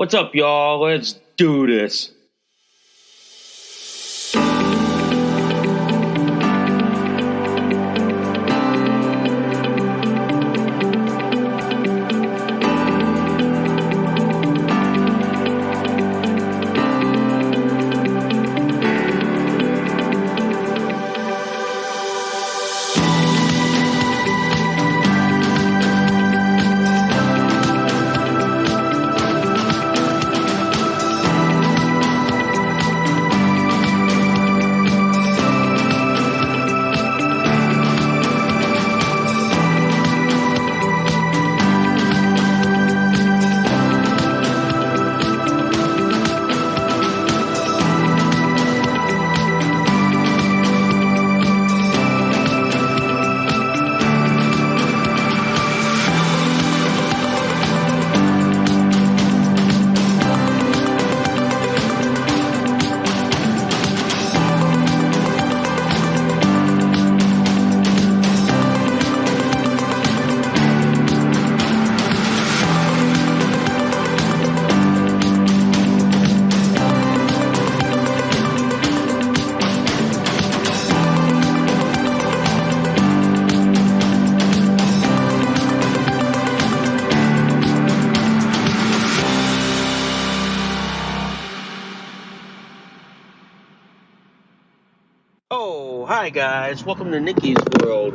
What's up, y'all? Let's do this. Oh, hi guys, welcome to Nikki's World.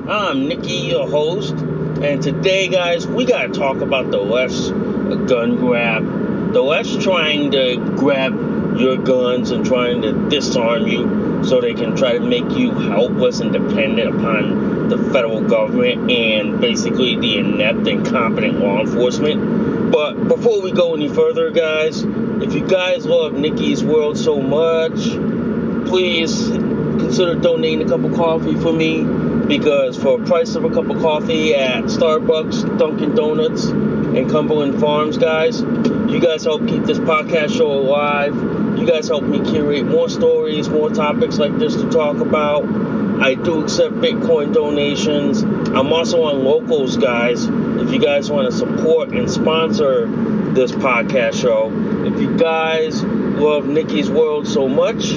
I'm Nikki, your host, and today, guys, we gotta talk about the left's gun grab. The left's trying to grab your guns and trying to disarm you so they can try to make you helpless and dependent upon the federal government and basically the inept and incompetent law enforcement. But before we go any further, guys, if you guys love Nikki's World so much, please consider donating a cup of coffee for me, because for a price of a cup of coffee at Starbucks, Dunkin' Donuts, and Cumberland Farms, guys, you guys help keep this podcast show alive. You guys help me curate more stories, more topics like this to talk about. I do accept Bitcoin donations. I'm also on Locals, guys, if you guys want to support and sponsor this podcast show. If you guys love Nikki's World so much,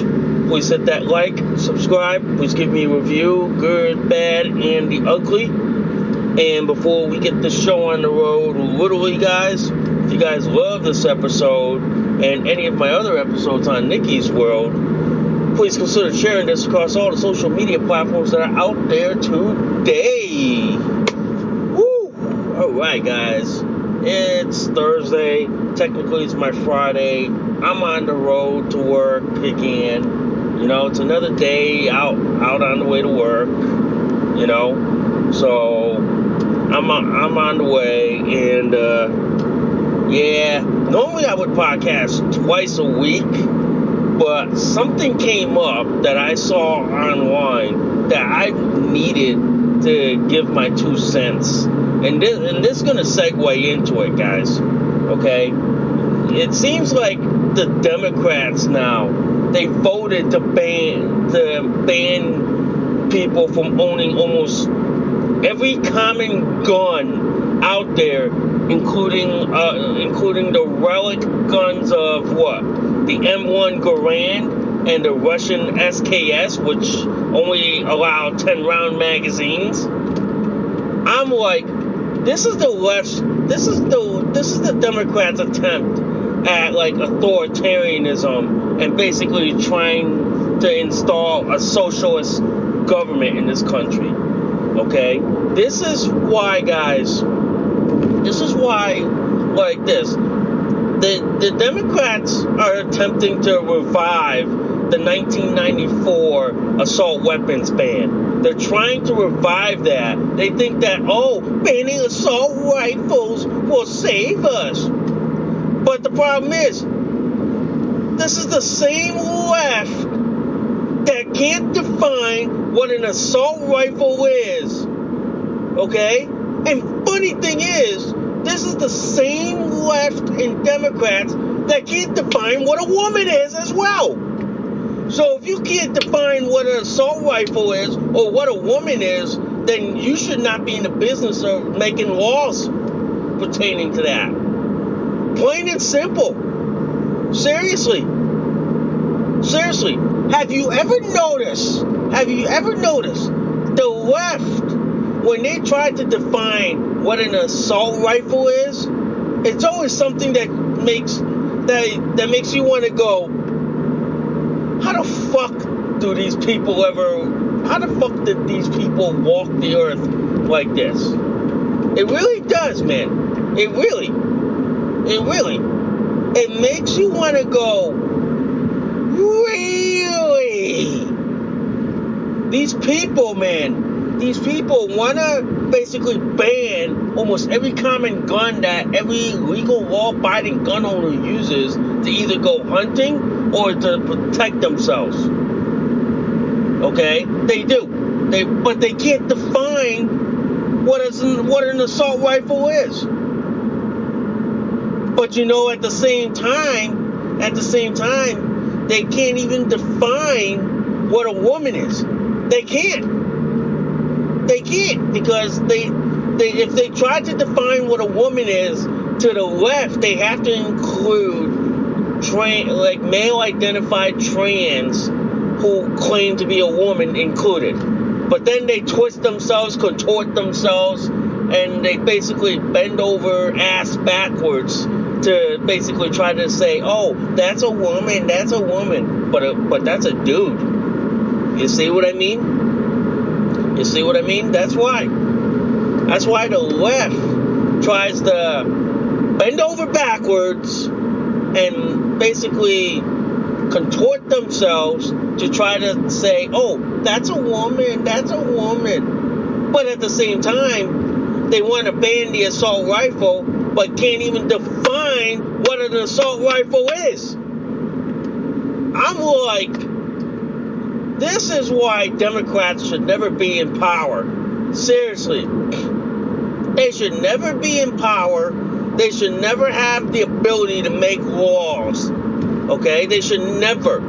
please hit that like, subscribe, please give me a review, good, bad, and the ugly. And before we get the show on the road, literally, guys, if you guys love this episode and any of my other episodes on Nikki's World, please consider sharing this across all the social media platforms that are out there today. Woo! Alright, guys, it's Thursday. Technically, it's my Friday. I'm on the road to work again. You know, it's another day out on the way to work, you know, so I'm on the way, and, yeah, normally I would podcast twice a week, but something came up that I saw online that I needed to give my 2 cents, and this is going to segue into it, guys, okay? It seems like the Democrats now, they voted to ban people from owning almost every common gun out there, including the relic guns of what? The M1 Garand and the Russian SKS, which only allow 10-round magazines. I'm like, this is the left's, this is the Democrats' attempt at like authoritarianism and basically trying to install a socialist government in this country. Okay? This is why, guys, like this. The Democrats are attempting to revive the 1994 assault weapons ban. They're trying to revive that. They think that, banning assault rifles will save us. But the problem is, this is the same left that can't define what an assault rifle is. Okay? And funny thing is, this is the same left and Democrats that can't define what a woman is as well. So if you can't define what an assault rifle is or what a woman is, then you should not be in the business of making laws pertaining to that. Plain Plain and simple. Seriously. Have you ever noticed the left, when they try to define what an assault rifle is, it's always something that makes you want to go, how the fuck did these people walk the earth like this? It really does, man. It really. It makes you want to go, really? These people want to basically ban almost every common gun that every legal law-abiding gun owner uses to either go hunting or to protect themselves. Okay? They do. But they can't define what an assault rifle is. But at the same time, they can't even define what a woman is. They can't, because if they try to define what a woman is to the left, they have to include male identified trans who claim to be a woman included. But then they twist themselves, contort themselves, and they basically bend over ass backwards to basically try to say, oh, that's a woman, but that's a dude. You see what I mean? That's why the left tries to bend over backwards and basically contort themselves to try to say, oh, that's a woman. But at the same time, they want to ban the assault rifle, but can't even define what an assault rifle is. I'm like, this is why Democrats should never be in power. Seriously. They should never be in power. They should never have the ability to make laws. Okay? They should never.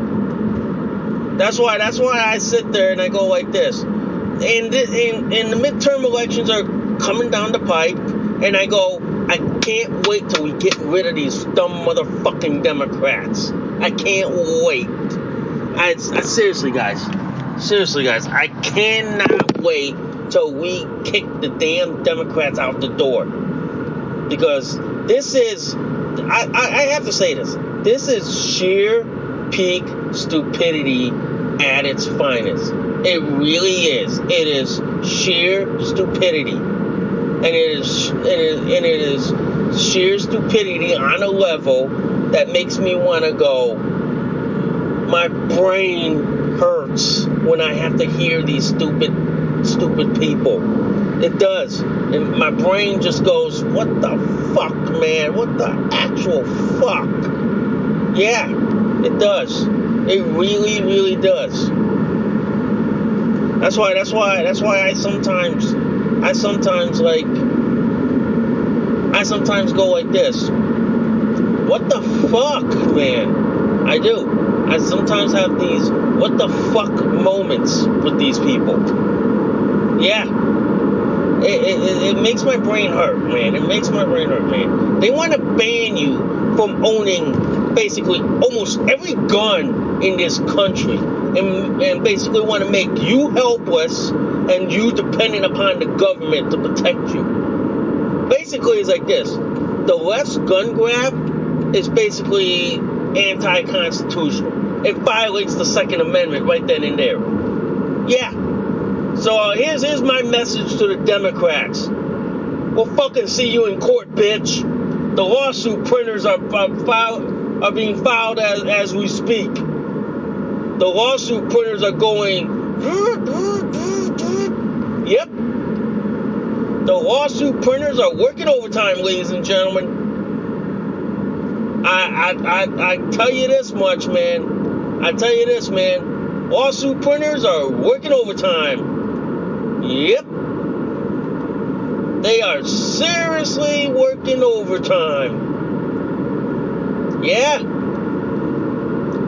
That's why I sit there and I go like this. And the midterm elections are coming down the pipe, and I go, I can't wait till we get rid of these dumb motherfucking Democrats. I can't wait. I seriously, guys, I cannot wait till we kick the damn Democrats out the door. Because this is, I have to say this is sheer peak stupidity at its finest. It really is. It is sheer stupidity. And it is sheer stupidity on a level that makes me want to go, my brain hurts when I have to hear these stupid people. It does. And my brain just goes, what the fuck, man? What the actual fuck? Yeah, it does. It really, really does. That's why I sometimes go like this. What the fuck, man? I do. I sometimes have these what the fuck moments with these people. Yeah. It makes my brain hurt, man. They want to ban you from owning basically almost every gun in this country. And basically want to make you helpless and you dependent upon the government to protect you. Basically, it's like this. The left's gun grab is basically anti-constitutional. It violates the Second Amendment right then and there. Yeah. So here's my message to the Democrats. We'll fucking see you in court, bitch. The lawsuit printers are being filed as we speak. The lawsuit printers are going. Yep. The lawsuit printers are working overtime, ladies and gentlemen. I tell you this much, man. Lawsuit printers are working overtime. Yep. They are seriously working overtime. Yeah.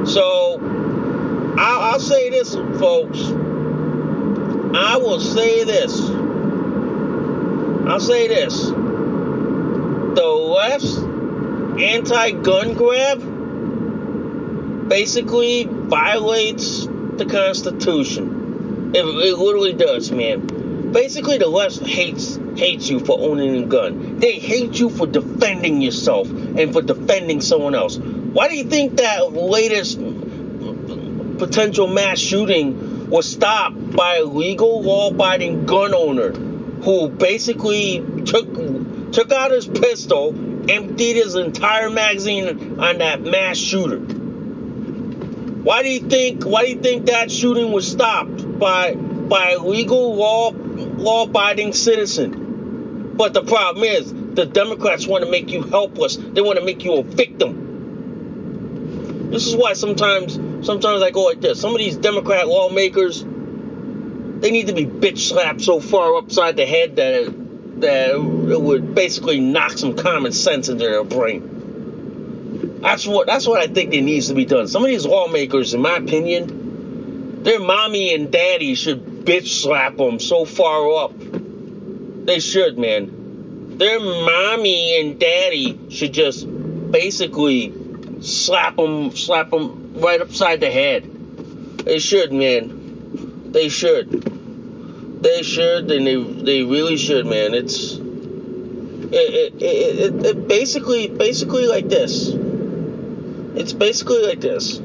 So, I'll say this, folks. I will say this. I'll say this. The left anti-gun grab basically violates the Constitution. It literally does, man. Basically, the left hates you for owning a gun. They hate you for defending yourself and for defending someone else. Why do you think that latest potential mass shooting was stopped by a legal, law-abiding gun owner who basically took out his pistol, emptied his entire magazine on that mass shooter? Why do you think that shooting was stopped by a legal, law-abiding citizen? But the problem is, the Democrats want to make you helpless. They want to make you a victim. This is why sometimes I go like this. Some of these Democrat lawmakers, they need to be bitch slapped so far upside the head that it would basically knock some common sense into their brain. That's what I think it needs to be done. Some of these lawmakers, in my opinion, their mommy and daddy should bitch slap them so far up. They should, man. Their mommy and daddy should just basically slap them right upside the head. They should, man. They should, and they really should, man. It's basically like this. It's basically like this.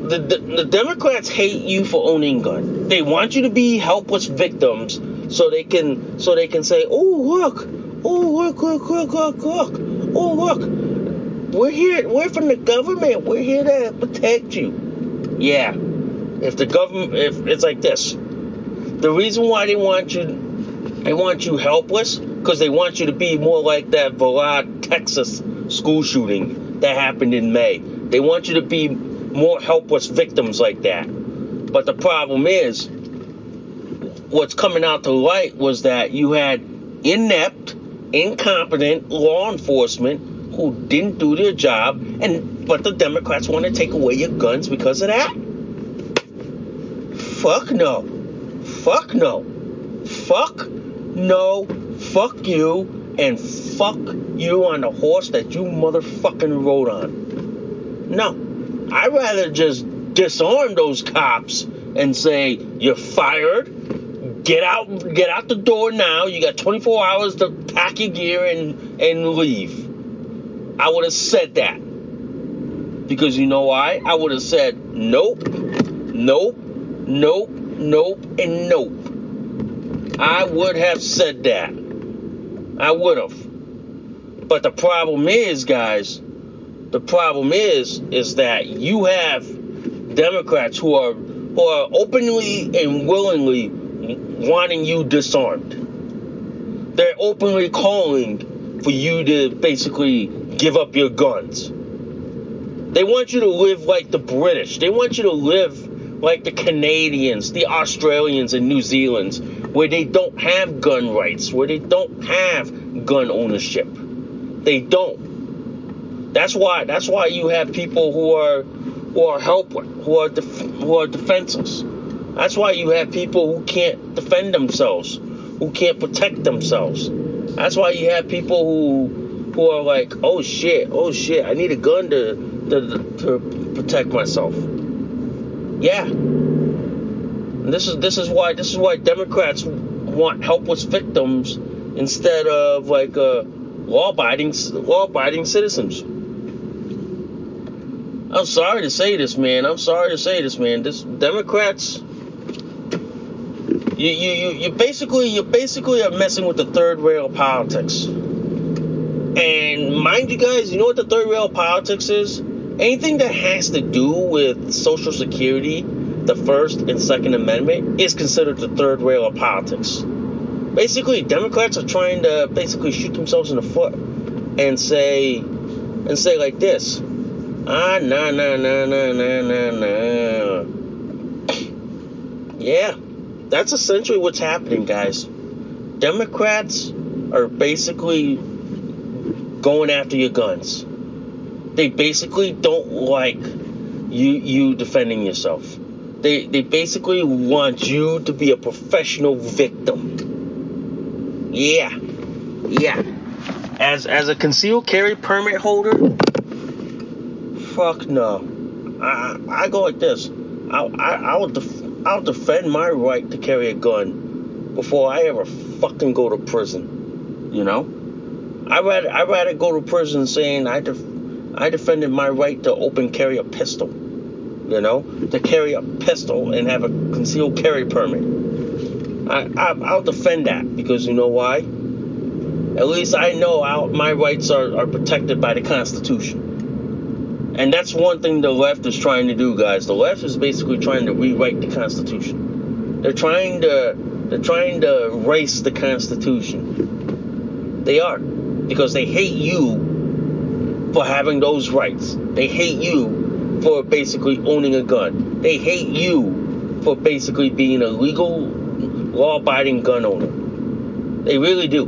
The Democrats hate you for owning guns. They want you to be helpless victims so they can say, oh look, we're from the government. We're here to protect you. Yeah. If it's like this. The reason why they want you helpless, because they want you to be more like that Valad, Texas school shooting that happened in May. They want you to be more helpless victims like that. But the problem is, what's coming out to light was that you had inept, incompetent law enforcement who didn't do their job, but the Democrats want to take away your guns because of that? Fuck no. Fuck no. Fuck no. Fuck you. And fuck you on the horse that you motherfucking rode on. No. I'd rather just disarm those cops and say, you're fired. Get out the door now. You got 24 hours to pack your gear and leave. I would have said that. Because you know why? I would have said, nope, and nope. I would have said that. I would have. But the problem is, guys, is that you have Democrats who are openly and willingly wanting you disarmed. They're openly calling for you to basically give up your guns. They want you to live like the British. They want you to live like the Canadians, the Australians, and New Zealanders, where they don't have gun rights, where they don't have gun ownership. They don't. That's why you have people who are helpless, who are defenseless. That's why you have people who can't defend themselves, who can't protect themselves. That's why you have people who are like, oh shit, I need a gun to protect myself. Yeah. And this is why Democrats want helpless victims instead of like law-abiding citizens. I'm sorry to say this, man. This Democrats, you basically are messing with the third rail of politics. And mind you guys, you know what the third rail of politics is? Anything that has to do with Social Security, the First and Second Amendment, is considered the third rail of politics. Basically, Democrats are trying to basically shoot themselves in the foot and say like this. No. Yeah, that's essentially what's happening, guys. Democrats are basically going after your guns. They basically don't like you defending yourself. They basically want you to be a professional victim. Yeah. As a concealed carry permit holder, fuck no. I go like this. I'll defend my right to carry a gun before I ever fucking go to prison. You know, I'd rather go to prison saying I defended my right to open carry a pistol. You know, to carry a pistol and have a concealed carry permit. I'll defend that because you know why? At least I know my rights are protected by the Constitution. And that's one thing the left is trying to do, guys. The left is basically trying to rewrite the Constitution. They're trying to erase the Constitution. They are. Because they hate you for having those rights. They hate you for basically owning a gun. They hate you for basically being a legal, law-abiding gun owner. They really do.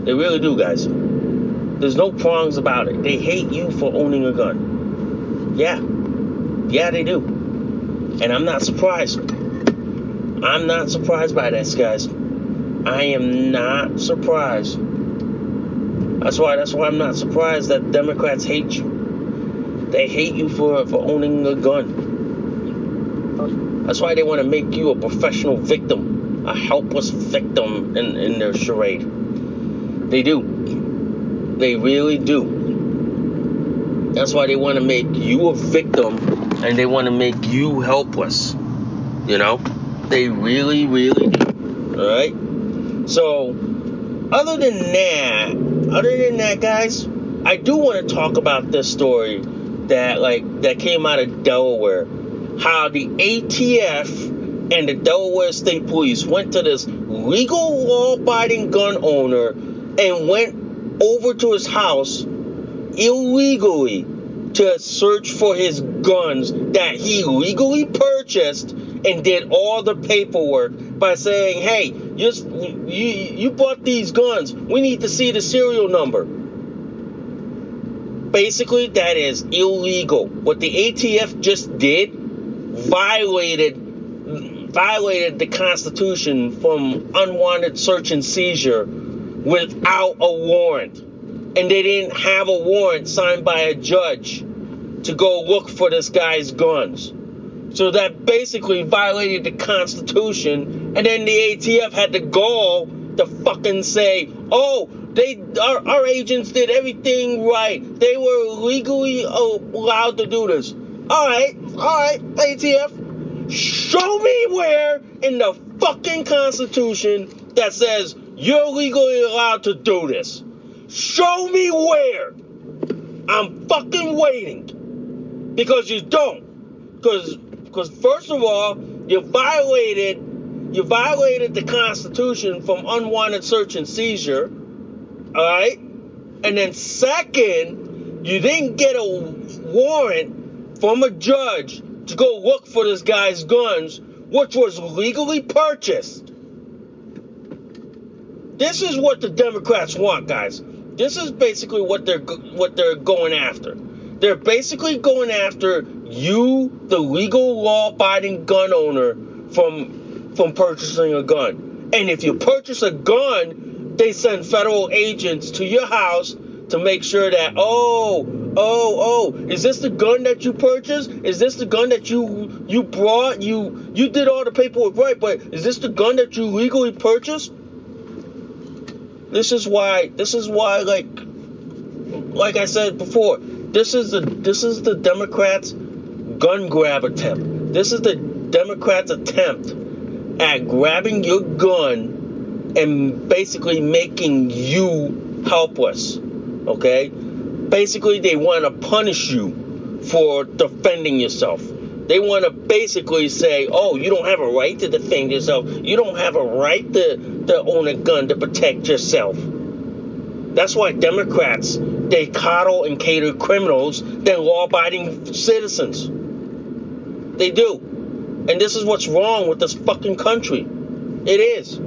They really do, guys. There's no prongs about it. They hate you for owning a gun. Yeah, they do. And I'm not surprised. I'm not surprised by this, guys. I am not surprised. That's why I'm not surprised that Democrats hate you. They hate you for owning a gun. That's why they want to make you a professional victim, a helpless victim in their charade. They do. They really do. That's why they want to make you a victim and they want to make you helpless. You know? They really, really do. Alright? So, other than that, guys, I do want to talk about this story that came out of Delaware. How the ATF and the Delaware State Police went to this legal, law-abiding gun owner and went over to his house illegally to search for his guns that he legally purchased and did all the paperwork by saying, hey, you bought these guns. We need to see the serial number. Basically, that is illegal. What the ATF just did violated the Constitution from unwanted search and seizure without a warrant. And they didn't have a warrant signed by a judge to go look for this guy's guns. So that basically violated the Constitution. And then the ATF had the gall to fucking say, oh, our agents did everything right. They were legally allowed to do this. All right, ATF. Show me where in the fucking Constitution that says you're legally allowed to do this. Show me where. I'm fucking waiting. Because you don't. Because first of all, you violated the Constitution from unwanted search and seizure. Alright? And then second, you didn't get a warrant from a judge to go look for this guy's guns, which was legally purchased. This is what the Democrats want, guys. This is basically what they're going after. They're basically going after you, the legal law-abiding gun owner, from purchasing a gun. And if you purchase a gun, they send federal agents to your house to make sure that, is this the gun that you purchased? Is this the gun that you brought? You did all the paperwork right, but is this the gun that you legally purchased? This is why, like I said before, this is the Democrats' gun grab attempt. This is the Democrats' attempt at grabbing your gun and basically making you helpless. Okay? Basically, they want to punish you for defending yourself. They want to basically say, oh, you don't have a right to defend yourself. You don't have a right to own a gun to protect yourself. That's why Democrats, they coddle and cater criminals than law-abiding citizens. They do. And this is what's wrong with this fucking country. It is.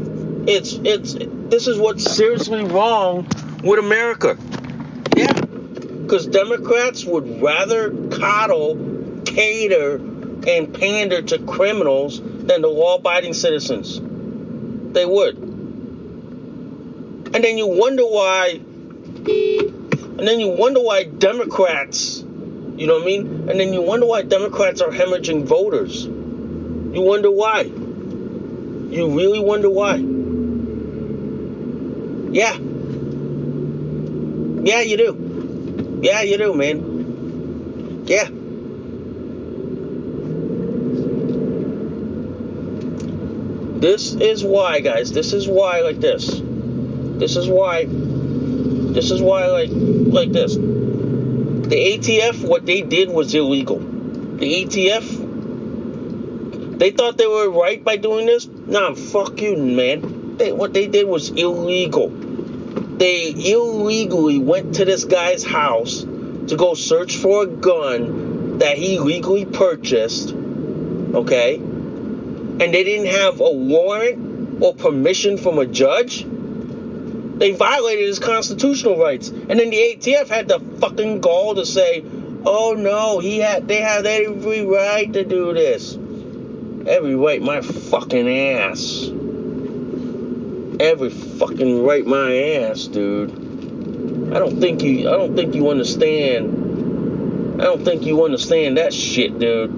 This is what's seriously wrong with America. Yeah. Because Democrats would rather coddle, cater, and pander to criminals than the law-abiding citizens. They would. And then you wonder why And then you wonder why Democrats, you know what I mean? And then you wonder why Democrats are hemorrhaging voters. You wonder why. You really wonder why. Yeah. Yeah, you do. Yeah, you do, man. Yeah. This is why, guys. This is why like this. This is why like this. The ATF, what they did was illegal. The ATF, they thought they were right by doing this? Nah, fuck you, man. What they did was illegal. They illegally went to this guy's house to go search for a gun that he legally purchased, okay? And they didn't have a warrant or permission from a judge. They violated his constitutional rights. And then the ATF had the fucking gall to say, oh no, they have every right to do this. Every right my fucking ass. Every fucking right my ass, dude. I don't think you understand. I don't think you understand that shit, dude.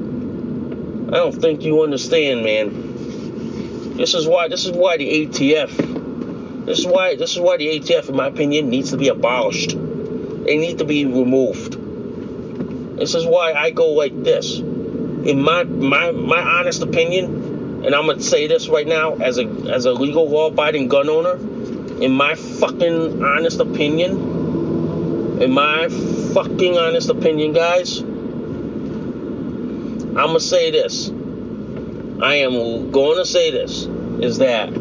I don't think you understand, man. This is why the ATF, this is why the ATF, in my opinion, needs to be abolished. They need to be removed. This is why I go like this. In my honest opinion, and I'm gonna say this right now as a legal law-abiding gun owner, in my fucking honest opinion, guys, I'm gonna say this. I am going to say this, is that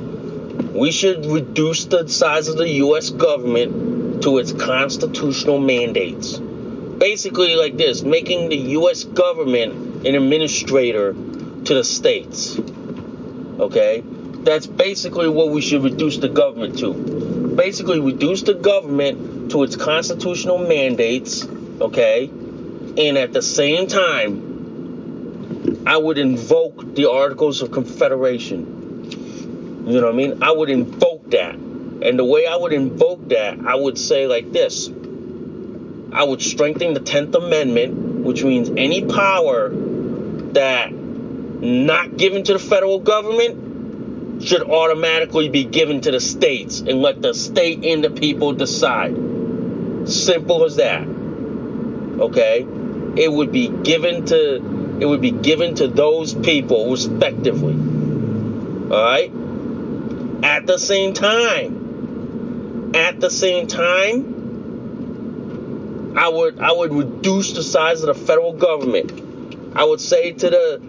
we should reduce the size of the U.S. government to its constitutional mandates. Basically like this, making the U.S. government an administrator to the states. Okay? That's basically what we should reduce the government to. Basically reduce the government to its constitutional mandates, okay? And at the same time, I would invoke the Articles of Confederation. You know what I mean? I would invoke that. And the way I would invoke that, I would say like this. I would strengthen the 10th Amendment, which means any power that not given to the federal government should automatically be given to the states and let the state and the people decide. Simple as that. Okay? It would be given to those people respectively. All right? At the same time, I would reduce the size of the federal government. I would say to the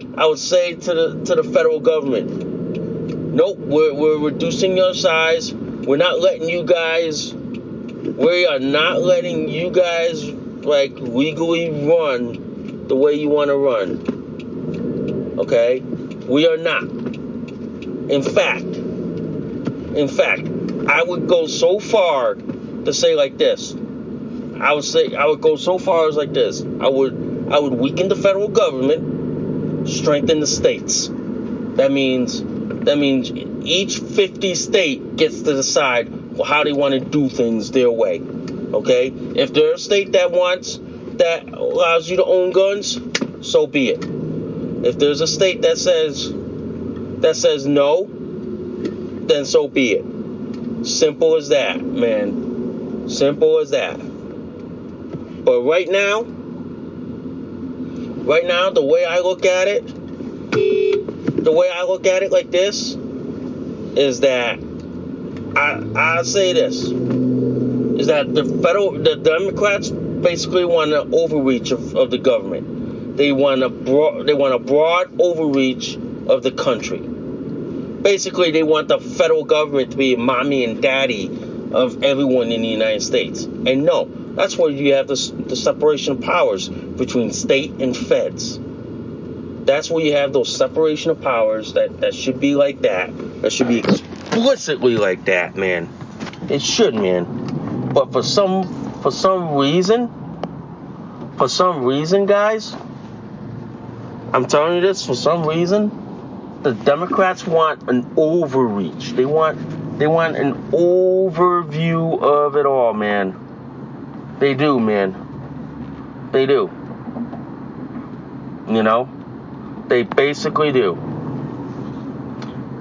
federal government, nope, we're reducing your size. We are not letting you guys like legally run the way you want to run. Okay? We are not. In fact, I would go so far to say like this. I would go so far as like this. I would weaken the federal government, strengthen the states. That means each 50 state gets to decide how they want to do things their way. Okay? If there's a state that allows you to own guns, so be it. If there's a state that says no, then so be it. Simple as that, man. Simple as that. But right now, the way I look at it like this, is that I say this, is that the Democrats basically want an overreach of the government. They want a broad overreach of the country. Basically, they want the federal government to be mommy and daddy of everyone in the United States. And no, that's where you have the separation of powers between state and feds. That's where you have those separation of powers that should be like that. That should be explicitly like that, man. It should, man. But for some reason, guys, I'm telling you this, for some reason, the Democrats want an overreach. They want an overview of it all, man. They do, man. They do. You know? They basically do.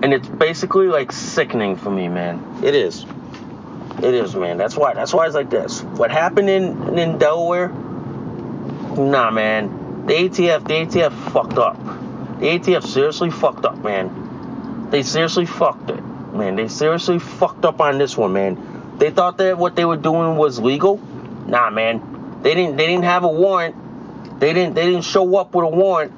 And it's basically like sickening for me, man. It is. It is, man. That's why it's like this. What happened in Delaware? Nah, man. The ATF fucked up. The ATF seriously fucked up, man. They seriously fucked it, man. They seriously fucked up on this one, man. They thought that what they were doing was legal. Nah, man. They didn't have a warrant. They didn't show up with a warrant.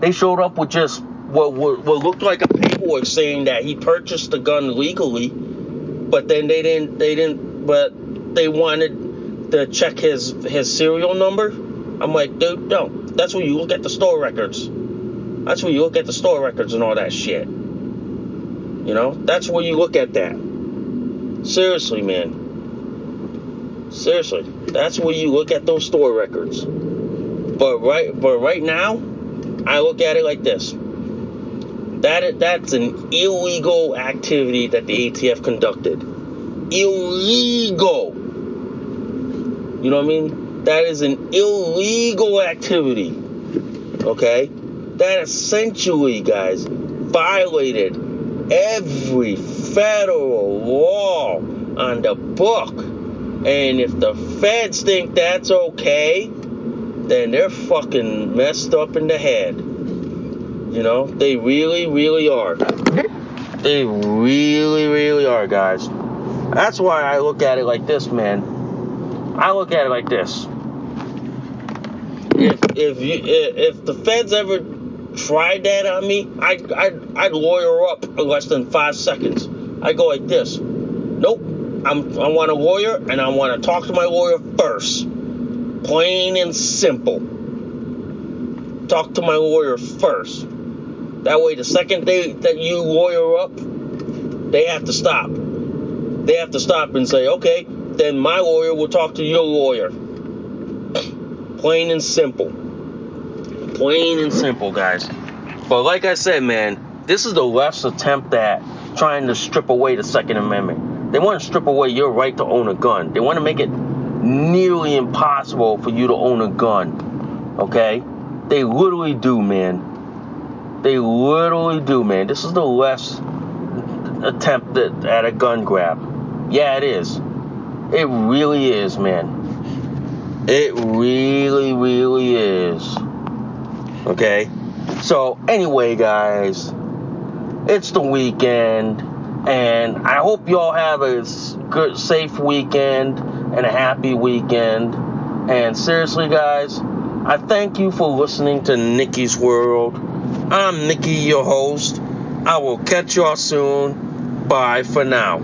They showed up with just what looked like a paperwork saying that he purchased the gun legally, but then they wanted to check his serial number. I'm like, dude, no. That's where you look at the store records. That's where you look at the store records and all that shit. You know, that's where you look at that. Seriously, man. Seriously, that's where you look at those store records. But right now, I look at it like this. That's an illegal activity that the ATF conducted. Illegal. You know what I mean? That is an illegal activity. Okay? That essentially, guys, violated every federal law on the book. And if the feds think that's okay, then they're fucking messed up in the head. You know, they really, really are. They really, really are, guys. That's why I look at it like this, man. I look at it like this. If the feds ever tried that on me, I'd lawyer up in less than 5 seconds. I go like this. Nope. I want a lawyer, and I want to talk to my lawyer first. Plain and simple. Talk to my lawyer first. That way, the second that you lawyer up, they have to stop. They have to stop and say, okay, then my lawyer will talk to your lawyer. Plain and simple. Plain and simple, guys. But like I said, man, this is the left's attempt at trying to strip away the Second Amendment. They want to strip away your right to own a gun. They want to make it nearly impossible for you to own a gun. Okay? They literally do, man. They literally do, man. This is the left's attempt at a gun grab. Yeah, it is. It really is, man. It really, really is. Okay? So, anyway, guys, it's the weekend. And I hope you all have a good, safe weekend and a happy weekend. And seriously, guys, I thank you for listening to Nikki's World. I'm Nikki, your host. I will catch y'all soon. Bye for now.